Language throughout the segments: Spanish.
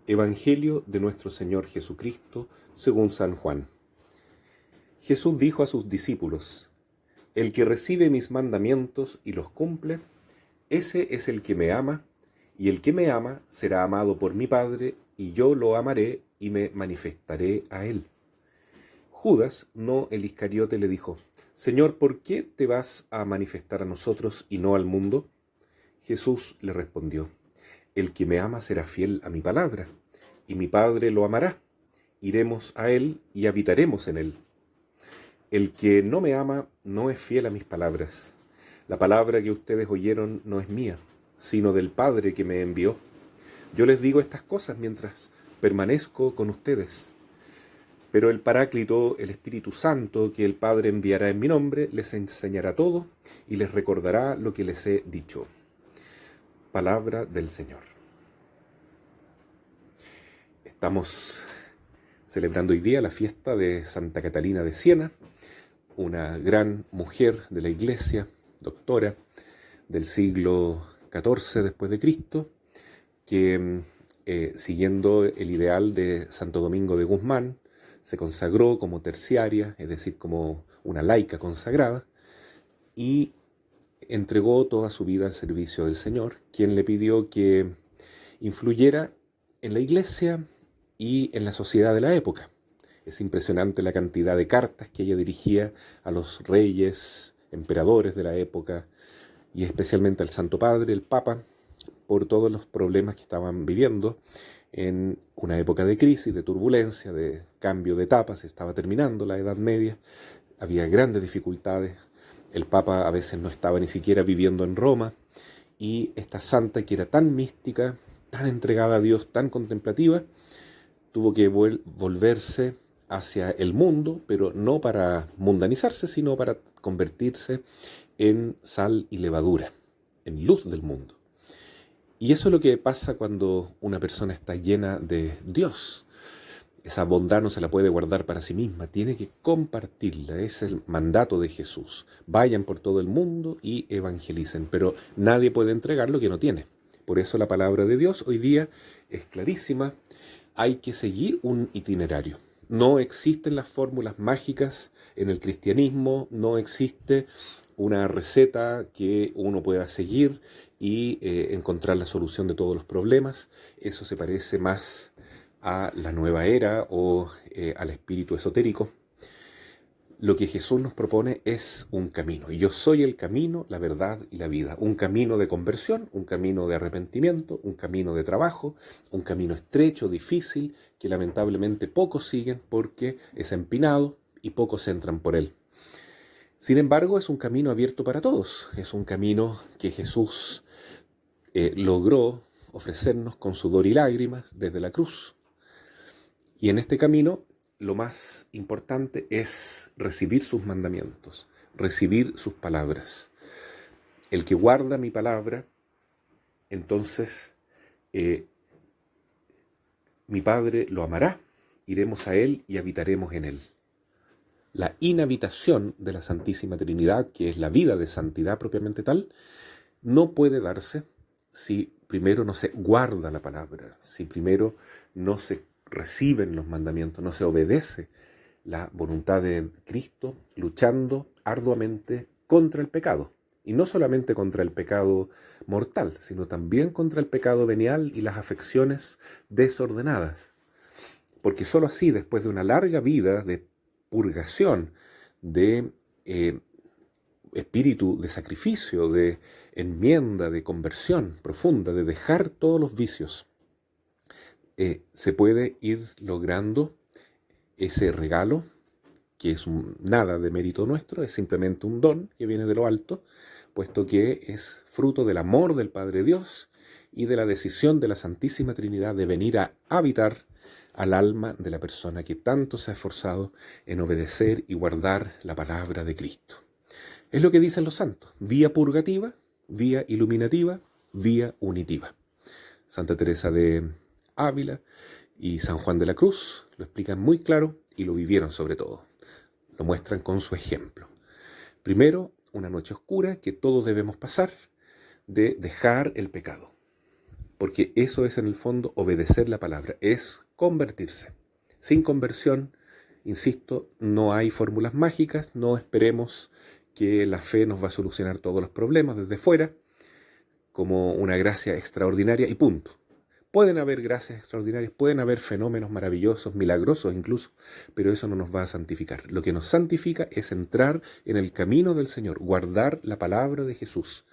Evangelio de nuestro Señor Jesucristo, según San Juan. Jesús dijo a sus discípulos: El que recibe mis mandamientos y los cumple, ese es el que me ama, y el que me ama será amado por mi Padre, y yo lo amaré y me manifestaré a él. Judas, no el Iscariote, le dijo: Señor, ¿por qué te vas a manifestar a nosotros y no al mundo? Jesús le respondió: El que me ama será fiel a mi palabra, y mi Padre lo amará. Iremos a él y habitaremos en él. El que no me ama no es fiel a mis palabras. La palabra que ustedes oyeron no es mía, sino del Padre que me envió. Yo les digo estas cosas mientras permanezco con ustedes. Pero el Paráclito, el Espíritu Santo, que el Padre enviará en mi nombre, les enseñará todo y les recordará lo que les he dicho. Palabra del Señor. Estamos celebrando hoy día la fiesta de Santa Catalina de Siena, una gran mujer de la Iglesia, doctora del siglo XIV después de Cristo, que siguiendo el ideal de Santo Domingo de Guzmán, se consagró como terciaria, es decir, como una laica consagrada, y entregó toda su vida al servicio del Señor, quien le pidió que influyera en la Iglesia y en la sociedad de la época. Es impresionante la cantidad de cartas que ella dirigía a los reyes, emperadores de la época, y especialmente al Santo Padre, el Papa, por todos los problemas que estaban viviendo en una época de crisis, de turbulencia, de cambio de etapas. Estaba terminando la Edad Media, había grandes dificultades. El Papa a veces no estaba ni siquiera viviendo en Roma, y esta santa, que era tan mística, tan entregada a Dios, tan contemplativa, tuvo que volverse hacia el mundo, pero no para mundanizarse, sino para convertirse en sal y levadura, en luz del mundo. Y eso es lo que pasa cuando una persona está llena de Dios. Esa bondad no se la puede guardar para sí misma, tiene que compartirla. Es el mandato de Jesús. Vayan por todo el mundo y evangelicen, pero nadie puede entregar lo que no tiene. Por eso la palabra de Dios hoy día es clarísima. Hay que seguir un itinerario. No existen las fórmulas mágicas en el cristianismo, no existe una receta que uno pueda seguir y encontrar la solución de todos los problemas. Eso se parece más a la nueva era o al espíritu esotérico. Lo que Jesús nos propone es un camino. Y yo soy el camino, la verdad y la vida. Un camino de conversión, un camino de arrepentimiento, un camino de trabajo, un camino estrecho, difícil, que lamentablemente pocos siguen porque es empinado y pocos entran por él. Sin embargo, es un camino abierto para todos. Es un camino que Jesús logró ofrecernos con sudor y lágrimas desde la cruz. Y en este camino, lo más importante es recibir sus mandamientos, recibir sus palabras. El que guarda mi palabra, entonces mi Padre lo amará, iremos a él y habitaremos en él. La inhabitación de la Santísima Trinidad, que es la vida de santidad propiamente tal, no puede darse si primero no se guarda la palabra, si primero no se reciben los mandamientos, no se obedece la voluntad de Cristo, luchando arduamente contra el pecado. Y no solamente contra el pecado mortal, sino también contra el pecado venial y las afecciones desordenadas. Porque sólo así, después de una larga vida de purgación, de espíritu de sacrificio, de enmienda, de conversión profunda, de dejar todos los vicios, se puede ir logrando ese regalo, que es nada de mérito nuestro, es simplemente un don que viene de lo alto, puesto que es fruto del amor del Padre Dios y de la decisión de la Santísima Trinidad de venir a habitar al alma de la persona que tanto se ha esforzado en obedecer y guardar la palabra de Cristo. Es lo que dicen los santos: vía purgativa, vía iluminativa, vía unitiva. Santa Teresa de Ávila y San Juan de la Cruz lo explican muy claro y lo vivieron sobre todo. Lo muestran con su ejemplo. Primero, una noche oscura que todos debemos pasar, de dejar el pecado. porque eso es en el fondo obedecer la palabra, es convertirse. Sin conversión, insisto, no hay fórmulas mágicas, no esperemos que la fe nos va a solucionar todos los problemas desde fuera, como una gracia extraordinaria y punto. Pueden haber gracias extraordinarias, pueden haber fenómenos maravillosos, milagrosos incluso, pero eso no nos va a santificar. Lo que nos santifica es entrar en el camino del Señor, guardar la palabra de Jesús,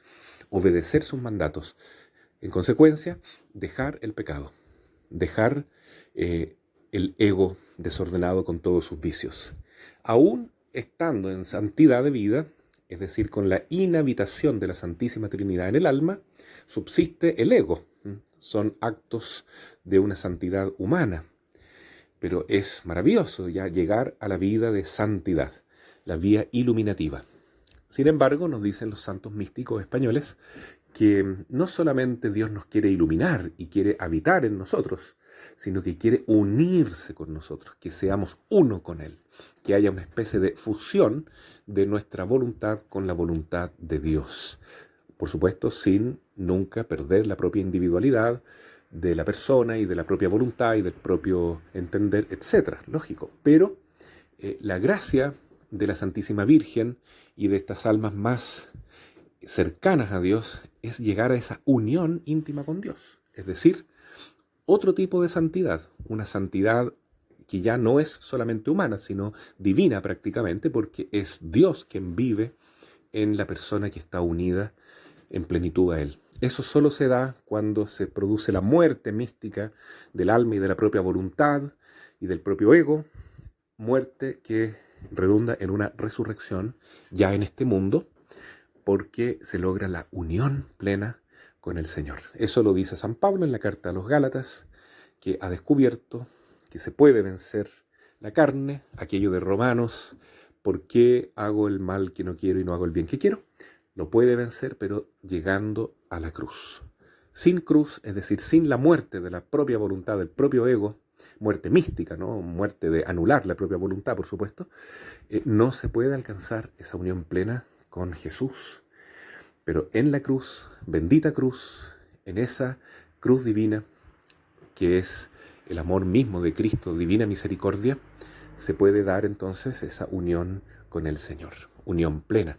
obedecer sus mandatos. En consecuencia, dejar el pecado, dejar el ego desordenado con todos sus vicios. Aún estando en santidad de vida, es decir, con la inhabitación de la Santísima Trinidad en el alma, subsiste el ego. Son actos de una santidad humana, pero es maravilloso ya llegar a la vida de santidad, la vía iluminativa. Sin embargo, nos dicen los santos místicos españoles que no solamente Dios nos quiere iluminar y quiere habitar en nosotros, sino que quiere unirse con nosotros, que seamos uno con Él, que haya una especie de fusión de nuestra voluntad con la voluntad de Dios. Por supuesto, sin nunca perder la propia individualidad de la persona y de la propia voluntad y del propio entender, etc. Lógico. Pero la gracia de la Santísima Virgen y de estas almas más cercanas a Dios es llegar a esa unión íntima con Dios. Es decir, otro tipo de santidad, una santidad que ya no es solamente humana, sino divina prácticamente, porque es Dios quien vive en la persona que está unida en plenitud a Él. Eso solo se da cuando se produce la muerte mística del alma y de la propia voluntad y del propio ego, muerte que redunda en una resurrección ya en este mundo, porque se logra la unión plena con el Señor. Eso lo dice San Pablo en la carta a los Gálatas, que ha descubierto que se puede vencer la carne, aquello de Romanos, ¿por qué hago el mal que no quiero y no hago el bien que quiero? Lo puede vencer, pero llegando a la cruz. Sin cruz, es decir, sin la muerte de la propia voluntad, del propio ego, muerte mística, ¿no? Muerte de anular la propia voluntad, por supuesto, no se puede alcanzar esa unión plena con Jesús. Pero en la cruz, bendita cruz, en esa cruz divina, que es el amor mismo de Cristo, divina misericordia, se puede dar entonces esa unión con el Señor, unión plena,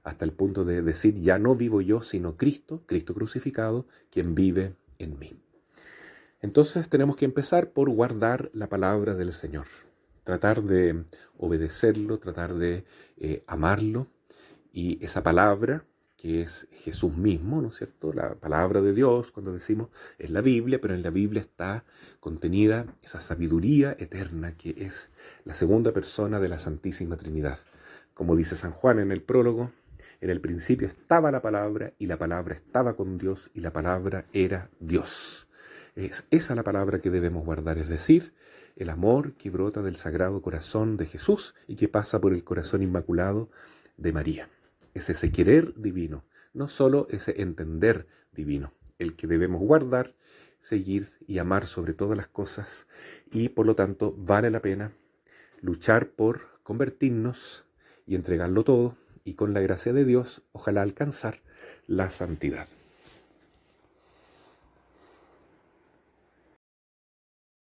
hasta el punto de decir, ya no vivo yo, sino Cristo, Cristo crucificado, quien vive en mí. Entonces tenemos que empezar por guardar la palabra del Señor, tratar de obedecerlo, tratar de amarlo, y esa palabra, que es Jesús mismo, ¿no es cierto? La palabra de Dios, cuando decimos, es la Biblia, pero en la Biblia está contenida esa sabiduría eterna que es la segunda persona de la Santísima Trinidad. Como dice San Juan en el prólogo, en el principio estaba la palabra y la palabra estaba con Dios y la palabra era Dios. Es esa la palabra que debemos guardar, es decir, el amor que brota del Sagrado Corazón de Jesús y que pasa por el corazón inmaculado de María. Es ese querer divino, no solo ese entender divino, el que debemos guardar, seguir y amar sobre todas las cosas, y por lo tanto vale la pena luchar por convertirnos y entregarlo todo, y con la gracia de Dios ojalá alcanzar la santidad.